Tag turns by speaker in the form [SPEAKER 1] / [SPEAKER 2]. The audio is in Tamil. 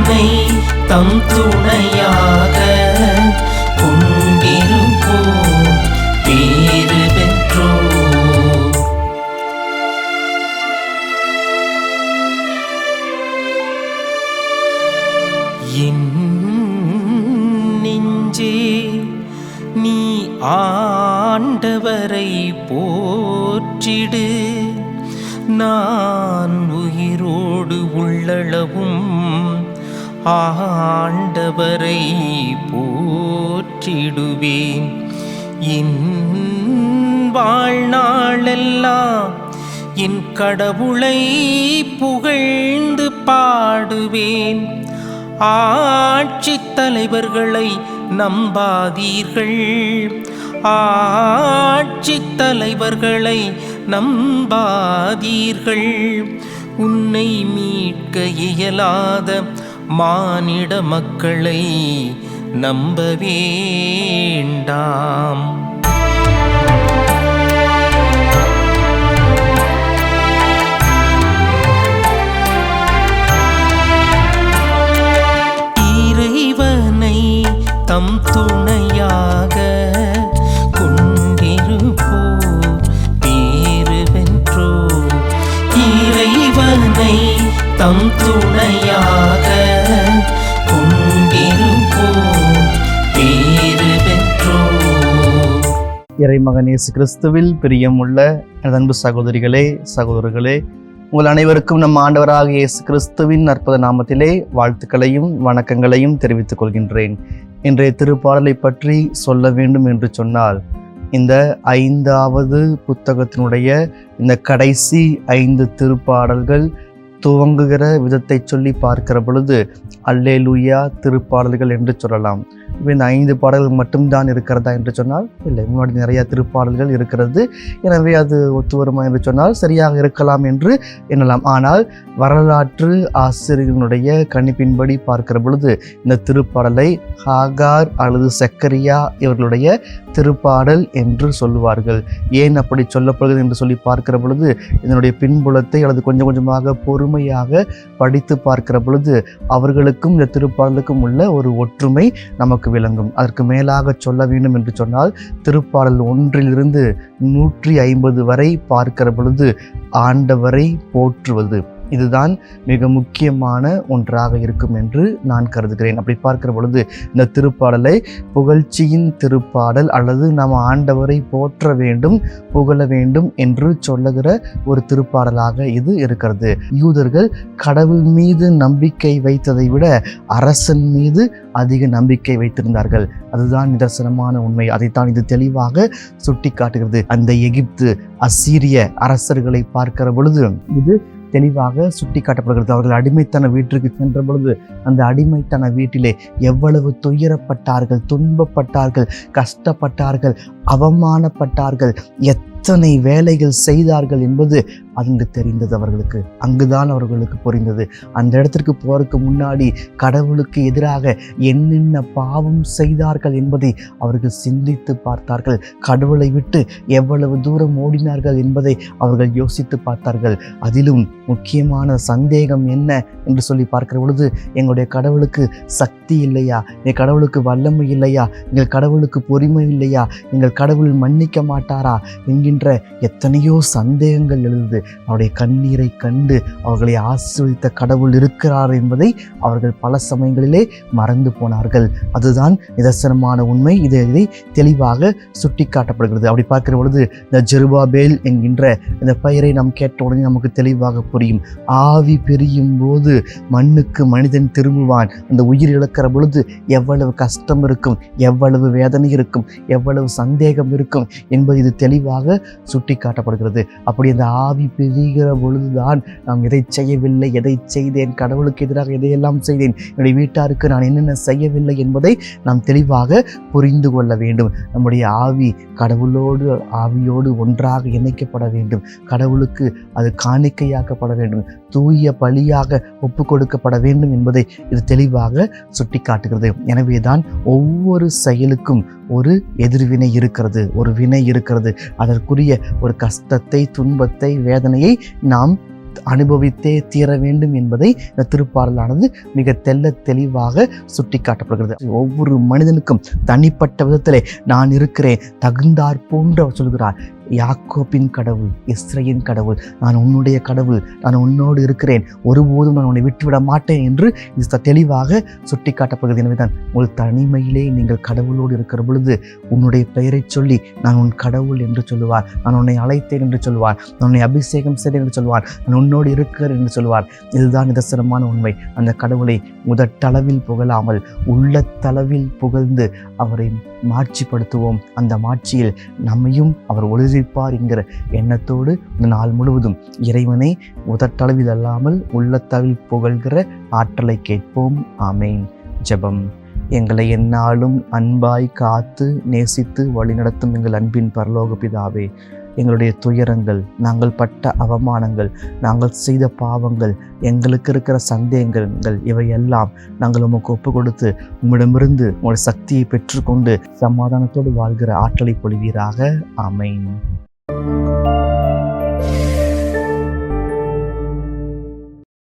[SPEAKER 1] இறைவனை தம் துணையாக கொண்டிருப்போர் பேறு பெற்றோர். என் நெஞ்சே நீ ஆண்டவரை போற்றிடு, நான் உயிரோடு உள்ளளவும் ஆண்டவரை போற்றிடுவேன். என் வாழ்நாளெல்லாம் என் கடவுளை புகழ்ந்து பாடுவேன். ஆட்சித் தலைவர்களை நம்பாதீர்கள், ஆட்சித் தலைவர்களை நம்பாதீர்கள். உன்னை மீட்க இயலாத மானிட மக்களை நம்ப வேண்டாம். இறைவனை தம் துணையாக கொண்டிருப்போர் பேறு பெற்றோர். இறைவனை தம் துணையாக கொண்டிருப்போர் பேறு பெற்றோர்.
[SPEAKER 2] இறைமகன் இயேசு கிறிஸ்துவில் பிரியமுள்ள அன்பு சகோதரிகளே, சகோதரர்களே, உங்கள் அனைவருக்கும் நம் ஆண்டவராகிய இயேசு கிறிஸ்துவின் அற்புத நாமத்திலே வாழ்த்துக்களையும் வணக்கங்களையும் தெரிவித்துக் கொள்கின்றேன். இன்றைய திருப்பாடலை பற்றி சொல்ல வேண்டும் என்று சொன்னால், இந்த 5வது புத்தகத்தினுடைய இந்த கடைசி 5 திருப்பாடல்கள் துவங்குகிற விதத்தை சொல்லி பார்க்கிற பொழுது அல்லேலூயா திருப்பாடல்கள் என்று சொல்லலாம். இப்போ இந்த 5 பாடல்கள் மட்டும்தான் இருக்கிறதா என்று சொன்னால் இல்லை, முன்னாடி நிறைய திருப்பாடல்கள் இருக்கிறது. எனவே அது ஒத்து வருமா என்று சொன்னால் சரியாக இருக்கலாம் என்று எண்ணலாம். ஆனால் வரலாற்று ஆசிரியர்களுடைய கணிப்பின்படி பார்க்கிற பொழுது இந்த திருப்பாடலை ஹாகார் அல்லது சக்கரியா இவர்களுடைய திருப்பாடல் என்று சொல்லுவார்கள். ஏன் அப்படி சொல்லப்படுகிறது என்று சொல்லி பார்க்கிற பொழுது இதனுடைய பின்புலத்தை அல்லது கொஞ்சம் கொஞ்சமாக பொறுமையாக படித்து பார்க்கிற பொழுது அவர்களுக்கும் இந்த திருப்பாடலுக்கும் உள்ள ஒரு ஒற்றுமை நமக்கு விளங்கும். அதற்கு மேலாக சொல்ல வேண்டும் என்று சொன்னால் திருப்பாடல் 1 to 150 வரை பார்க்கிற பொழுது ஆண்டவரை போற்றுவது இதுதான் மிக முக்கியமான ஒன்றாக இருக்கும் என்று நான் கருதுகிறேன். அப்படி பார்க்கிற பொழுது இந்த திருப்பாடலை புகழ்ச்சியின் திருப்பாடல் அல்லது நாம் ஆண்டவரை போற்ற வேண்டும், புகழ வேண்டும் என்று சொல்லுகிற ஒரு திருப்பாடலாக இது இருக்கிறது. யூதர்கள் கடவுள் மீது நம்பிக்கை வைத்ததை விட அரசன் மீது அதிக நம்பிக்கை வைத்திருந்தார்கள். அதுதான் நிதர்சனமான உண்மை. அதைத்தான் இது தெளிவாக சுட்டி காட்டுகிறது. அந்த எகிப்து அசீரிய அரசர்களை பார்க்கிற பொழுது இது தெளிவாக சுட்டி காட்டப்படுகிறது. அவர்கள் அடிமைத்தன வீட்டிற்கு சென்ற பொழுது அந்த அடிமைத்தன வீட்டிலே எவ்வளவு துயரப்பட்டார்கள், துன்பப்பட்டார்கள், கஷ்டப்பட்டார்கள், அவமானப்பட்டார்கள், எத்தனை வேலைகள் செய்தார்கள் என்பது அங்கு தெரிந்தது அவர்களுக்கு. அங்குதான் அவர்களுக்கு புரிந்தது. அந்த இடத்திற்கு போறதுக்கு முன்னாடி கடவுளுக்கு எதிராக என்னென்ன பாவம் செய்தார்கள் என்பதை அவர்கள் சிந்தித்து பார்த்தார்கள். கடவுளை விட்டு எவ்வளவு தூரம் ஓடினார்கள் என்பதை அவர்கள் யோசித்து பார்த்தார்கள். அதிலும் முக்கியமான சந்தேகம் என்ன என்று சொல்லி பார்க்கிற பொழுது, எங்களுடைய கடவுளுக்கு சக்தி இல்லையா, எங்கள் கடவுளுக்கு வல்லமை இல்லையா, எங்கள் கடவுளுக்கு பொறுமை இல்லையா, எங்கள் கடவுள் மன்னிக்க மாட்டாரா என்கின்ற எத்தனையோ சந்தேகங்கள் எழுது. அவருடைய கண்ணீரை கண்டு அவர்களை ஆசீர்வதித்த கடவுள் இருக்கிறார் என்பதை அவர்கள் பல சமயங்களிலே மறந்து போனார்கள். அதுதான் நிதர்சனமான உண்மை. இதை தெளிவாக சுட்டி காட்டப்படுகிறது. அப்படி பார்க்கிற பொழுது இந்த ஜெருபாபேல் என்கின்ற இந்த பெயரை நாம் கேட்ட உடனே நமக்கு தெளிவாக புரியும். ஆவி பிரியும் போது மண்ணுக்கு மனிதன் திரும்புவான். அந்த உயிர் இழக்கிற பொழுது எவ்வளவு கஷ்டம் இருக்கும், எவ்வளவு வேதனை இருக்கும், எவ்வளவு சந்தேகம் இருக்கும் என்பது இது தெளிவாக சுட்டி காட்டப்படுகிறது. அப்படி அந்த ஆவி பிரிகிற பொழுதுதான் நாம் எதை செய்யவில்லை, எதை செய்தேன், கடவுளுக்கு எதிராக எதையெல்லாம் செய்தேன், என்னுடைய வீட்டாருக்கு நான் என்னென்ன செய்யவில்லை என்பதை நாம் தெளிவாக புரிந்து கொள்ள வேண்டும். நம்முடைய ஆவி கடவுளோடு ஆவியோடு ஒன்றாக இணைக்கப்பட வேண்டும். கடவுளுக்கு அது காணிக்கையாக்கப்பட வேண்டும், தூய பலியாக ஒப்பு கொடுக்கப்பட வேண்டும் என்பதை இது தெளிவாக சுட்டி காட்டுகிறது. எனவே தான் ஒவ்வொரு செயலுக்கும் ஒரு எதிர்வினை இருக்கிறது, ஒரு வினை இருக்கிறது. அதற்குரிய ஒரு கஷ்டத்தை, துன்பத்தை, வேதனையை நாம் அனுபவித்தே தீர வேண்டும் என்பதை இந்த திருப்பாடலானது மிக தெளிவாக சுட்டி காட்டப்படுகிறது. ஒவ்வொரு மனிதனுக்கும் தனிப்பட்ட விதத்திலே நான் இருக்கிறேன் தகுந்தாற் போன்று அவர் சொல்கிறார். யாக்கோபின் கடவுள், இஸ்ரவேலின் கடவுள், நான் உன்னுடைய கடவுள், நான் உன்னோடு இருக்கிறேன், ஒருபோதும் நான் உன்னை விட்டுவிட மாட்டேன் என்று இது தெளிவாக சுட்டி காட்டப்படுகிறது. எனவேதான் உங்கள் தனிமையிலே நீங்கள் கடவுளோடு இருக்கிற பொழுது உன்னுடைய பெயரை சொல்லி நான் உன் கடவுள் என்று சொல்லுவார், நான் உன்னை அழைத்தேன் என்று சொல்வார், நான் உன்னை அபிஷேகம் செய்தேன் என்று சொல்வார், நான் உன்னோடு இருக்கிறேன் என்று சொல்வார். இதுதான் நிதர்சனமான உண்மை. அந்த கடவுளை முதட்டளவில் புகழாமல் உள்ளத்தளவில் புகழ்ந்து அவரை மாட்சிப்படுத்துவோம். அந்த மாட்சியில் நம்மையும் அவர் ஒளிர்ப்பார் என்கிற எண்ணத்தோடு இந்த நாள் முழுவதும் இறைவனை முதட்டளவில் அல்லாமல் உள்ளத்தளவில் புகழ்கிற ஆற்றலை கேட்போம். ஆமேன். ஜெபம். எங்களை எந்நாளும் அன்பாய் காத்து நேசித்து வழிநடத்தும் எங்கள் அன்பின் பரலோக பிதாவே, எங்களுடைய துயரங்கள், நாங்கள் பட்ட அவமானங்கள், நாங்கள் செய்த பாவங்கள், எங்களுக்கு இருக்கிற சந்தேகங்கள் இவையெல்லாம் நாங்கள் உமக்கு ஒப்பு கொடுத்து உம்மிடமிருந்து உங்களுடைய சக்தியை பெற்றுக்கொண்டு சமாதானத்தோடு வாழ்கிற ஆற்றலை பொழிவீராக. ஆமென்.